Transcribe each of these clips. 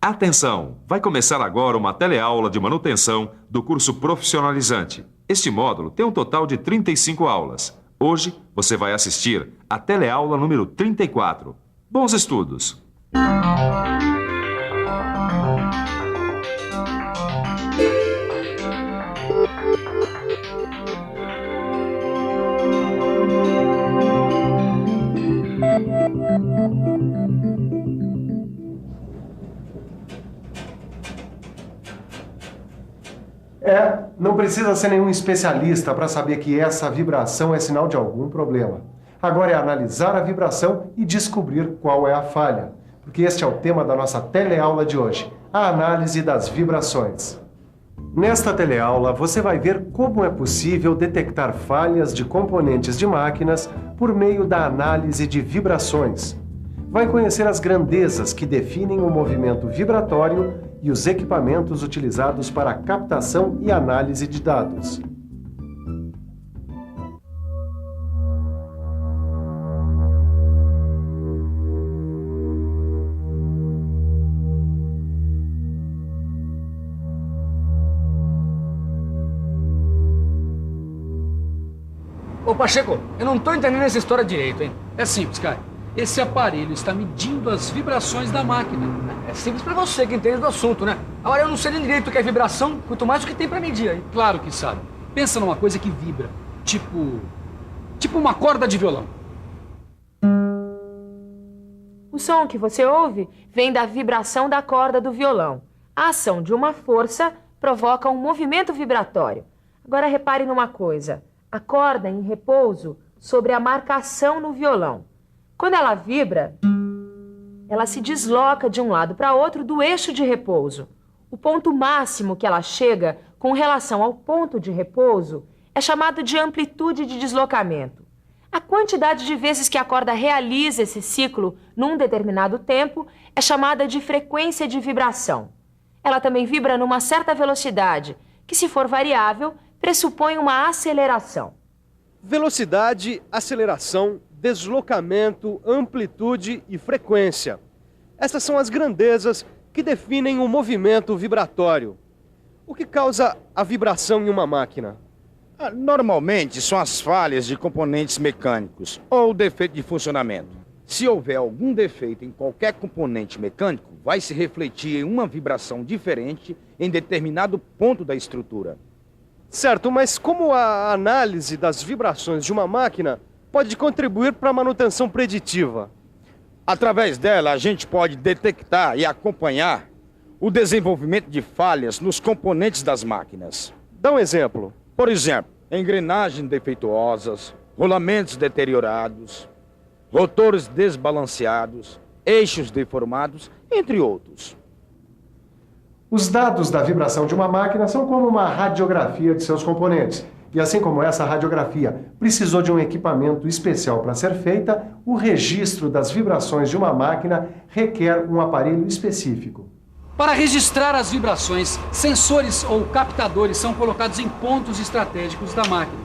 Atenção! Vai começar agora uma teleaula de manutenção do curso profissionalizante. Este módulo tem um total de 35 aulas. Hoje você vai assistir a teleaula número 34. Bons estudos! Não precisa ser nenhum especialista para saber que essa vibração é sinal de algum problema. Agora é analisar a vibração e descobrir qual é a falha, porque este é o tema da nossa teleaula de hoje, a análise das vibrações. Nesta teleaula, você vai ver como é possível detectar falhas de componentes de máquinas por meio da análise de vibrações. Vai conhecer as grandezas que definem o movimento vibratório e os equipamentos utilizados para a captação e análise de dados. Ô Pacheco, eu não tô entendendo essa história direito, hein? É simples, cara. Esse aparelho está medindo as vibrações da máquina. É simples pra você que entende do assunto, né? Agora eu não sei nem direito o que é vibração, quanto mais o que tem pra medir aí. Claro que sabe. Pensa numa coisa que vibra. Tipo uma corda de violão. O som que você ouve vem da vibração da corda do violão. A ação de uma força provoca um movimento vibratório. Agora repare numa coisa. A corda em repouso sobre a marcação no violão. Quando ela vibra, ela se desloca de um lado para outro do eixo de repouso. O ponto máximo que ela chega com relação ao ponto de repouso é chamado de amplitude de deslocamento. A quantidade de vezes que a corda realiza esse ciclo num determinado tempo é chamada de frequência de vibração. Ela também vibra numa certa velocidade, que, se for variável, pressupõe uma aceleração. Velocidade, aceleração, deslocamento, amplitude e frequência. Essas são as grandezas que definem o movimento vibratório. O que causa a vibração em uma máquina? Normalmente são as falhas de componentes mecânicos ou defeito de funcionamento. Se houver algum defeito em qualquer componente mecânico, vai se refletir em uma vibração diferente em determinado ponto da estrutura. Certo, mas como a análise das vibrações de uma máquina pode contribuir para a manutenção preditiva? Através dela, a gente pode detectar e acompanhar o desenvolvimento de falhas nos componentes das máquinas. Dá um exemplo. Por exemplo, engrenagens defeituosas, rolamentos deteriorados, rotores desbalanceados, eixos deformados, entre outros. Os dados da vibração de uma máquina são como uma radiografia de seus componentes. E assim como essa radiografia precisou de um equipamento especial para ser feita, o registro das vibrações de uma máquina requer um aparelho específico. Para registrar as vibrações, sensores ou captadores são colocados em pontos estratégicos da máquina.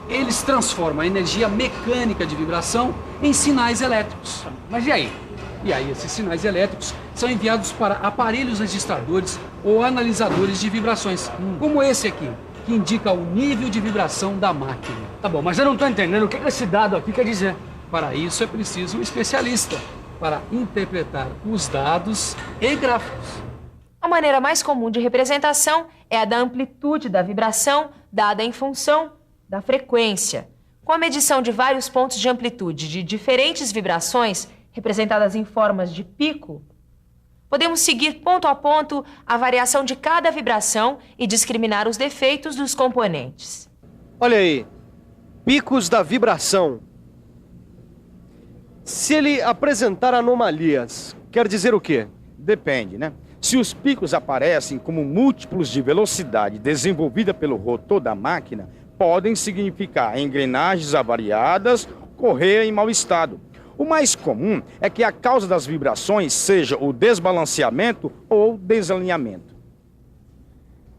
Eles transformam a energia mecânica de vibração em sinais elétricos. Mas e aí? E aí, esses sinais elétricos são enviados para aparelhos registradores ou analisadores de vibrações, como esse aqui, que indica o nível de vibração da máquina. Tá bom, mas eu não estou entendendo o que esse dado aqui quer dizer. Para isso é preciso um especialista, para interpretar os dados e gráficos. A maneira mais comum de representação é a da amplitude da vibração dada em função da frequência. Com a medição de vários pontos de amplitude de diferentes vibrações, representadas em formas de pico, podemos seguir ponto a ponto a variação de cada vibração e discriminar os defeitos dos componentes. Olha aí, picos da vibração. Se ele apresentar anomalias, quer dizer o quê? Depende, né? Se os picos aparecem como múltiplos de velocidade desenvolvida pelo rotor da máquina, podem significar engrenagens avariadas, correia em mau estado. O mais comum é que a causa das vibrações seja o desbalanceamento ou desalinhamento.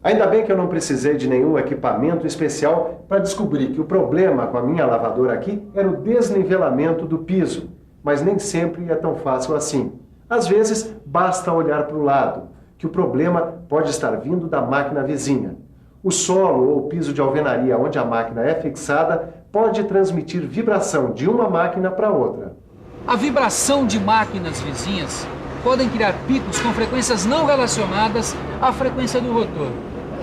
Ainda bem que eu não precisei de nenhum equipamento especial para descobrir que o problema com a minha lavadora aqui era o desnivelamento do piso, mas nem sempre é tão fácil assim. Às vezes, basta olhar para o lado, que o problema pode estar vindo da máquina vizinha. O solo ou piso de alvenaria onde a máquina é fixada pode transmitir vibração de uma máquina para outra. A vibração de máquinas vizinhas podem criar picos com frequências não relacionadas à frequência do rotor.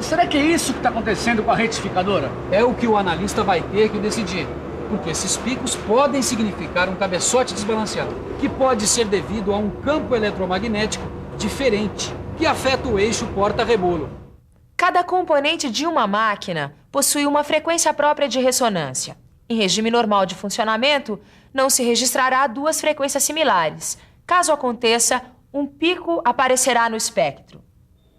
Será que é isso que está acontecendo com a retificadora? É o que o analista vai ter que decidir, porque esses picos podem significar um cabeçote desbalanceado, que pode ser devido a um campo eletromagnético diferente, que afeta o eixo porta-rebolo. Cada componente de uma máquina possui uma frequência própria de ressonância. Em regime normal de funcionamento, não se registrará duas frequências similares. Caso aconteça, um pico aparecerá no espectro.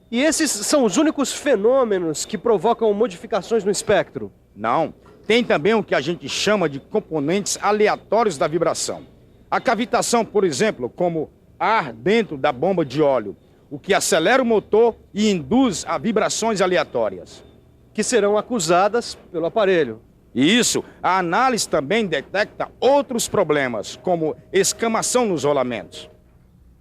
E esses são os únicos fenômenos que provocam modificações no espectro? Não. Tem também o que a gente chama de componentes aleatórios da vibração. A cavitação, por exemplo, como ar dentro da bomba de óleo, o que acelera o motor e induz a vibrações aleatórias. Que serão acusadas pelo aparelho. E isso, a análise também detecta outros problemas, como escamação nos rolamentos.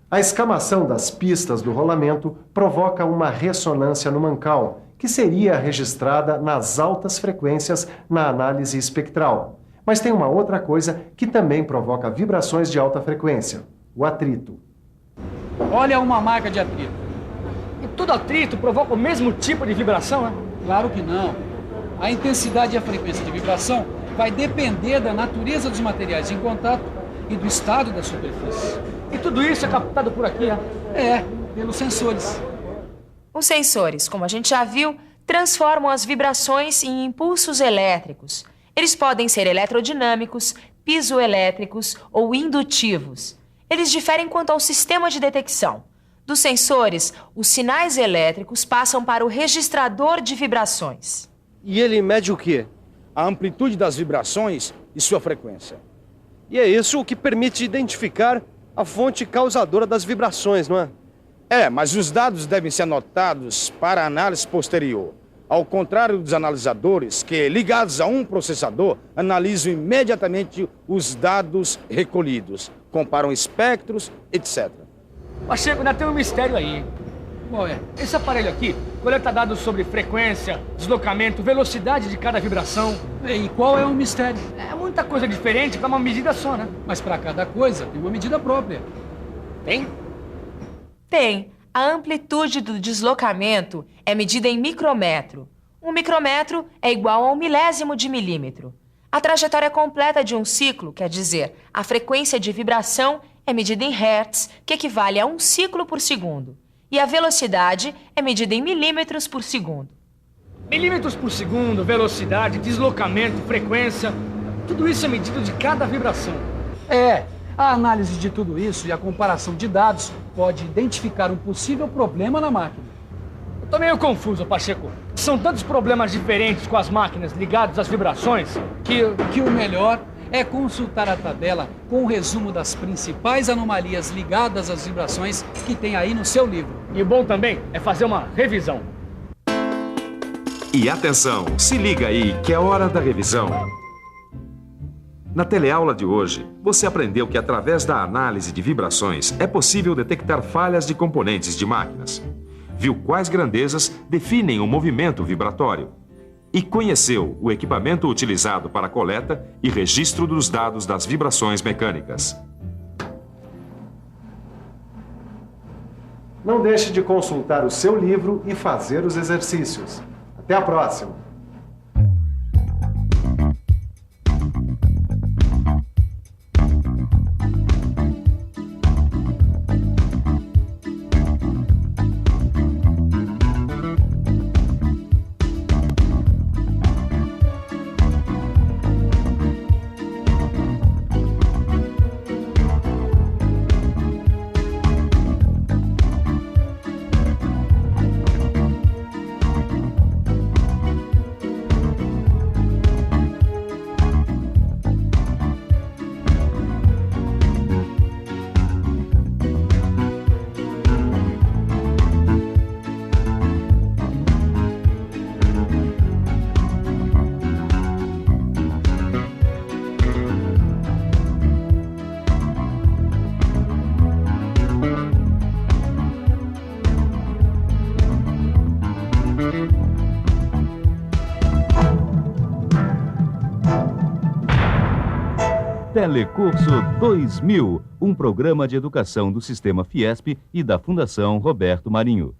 A escamação das pistas do rolamento provoca uma ressonância no mancal, que seria registrada nas altas frequências na análise espectral. Mas tem uma outra coisa que também provoca vibrações de alta frequência: o atrito. Olha uma marca de atrito. E todo atrito provoca o mesmo tipo de vibração, né? Claro que não. A intensidade e a frequência de vibração vai depender da natureza dos materiais em contato e do estado da superfície. E tudo isso é captado por aqui, né? É, pelos sensores. Os sensores, como a gente já viu, transformam as vibrações em impulsos elétricos. Eles podem ser eletrodinâmicos, piezoelétricos ou indutivos. Eles diferem quanto ao sistema de detecção. Dos sensores, os sinais elétricos passam para o registrador de vibrações. E ele mede o quê? A amplitude das vibrações e sua frequência. E é isso o que permite identificar a fonte causadora das vibrações, não é? É, mas os dados devem ser anotados para a análise posterior. Ao contrário dos analisadores, que, ligados a um processador, analisam imediatamente os dados recolhidos, comparam espectros, etc. Pacheco, ainda tem um mistério aí. Qual é? Esse aparelho aqui coleta dados sobre frequência, deslocamento, velocidade de cada vibração. E qual é o mistério? É muita coisa diferente para uma medida só, né? Mas para cada coisa tem uma medida própria. Tem? Tem. A amplitude do deslocamento é medida em micrômetro. Um micrômetro é igual a 1/1000 de milímetro. A trajetória completa de um ciclo, quer dizer, a frequência de vibração, é medida em hertz, que equivale a 1 ciclo por segundo. E a velocidade é medida em milímetros por segundo. Milímetros por segundo, velocidade, deslocamento, frequência, tudo isso é medido de cada vibração. É, a análise de tudo isso e a comparação de dados pode identificar um possível problema na máquina. Eu tô meio confuso, Pacheco. São tantos problemas diferentes com as máquinas ligadas às vibrações que o melhor é consultar a tabela com o resumo das principais anomalias ligadas às vibrações que tem aí no seu livro. E o bom também é fazer uma revisão. E atenção, se liga aí que é hora da revisão. Na teleaula de hoje, você aprendeu que através da análise de vibrações é possível detectar falhas de componentes de máquinas. Viu quais grandezas definem o movimento vibratório. E conheceu o equipamento utilizado para a coleta e registro dos dados das vibrações mecânicas. Não deixe de consultar o seu livro e fazer os exercícios. Até a próxima! Telecurso 2000, um programa de educação do Sistema Fiesp e da Fundação Roberto Marinho.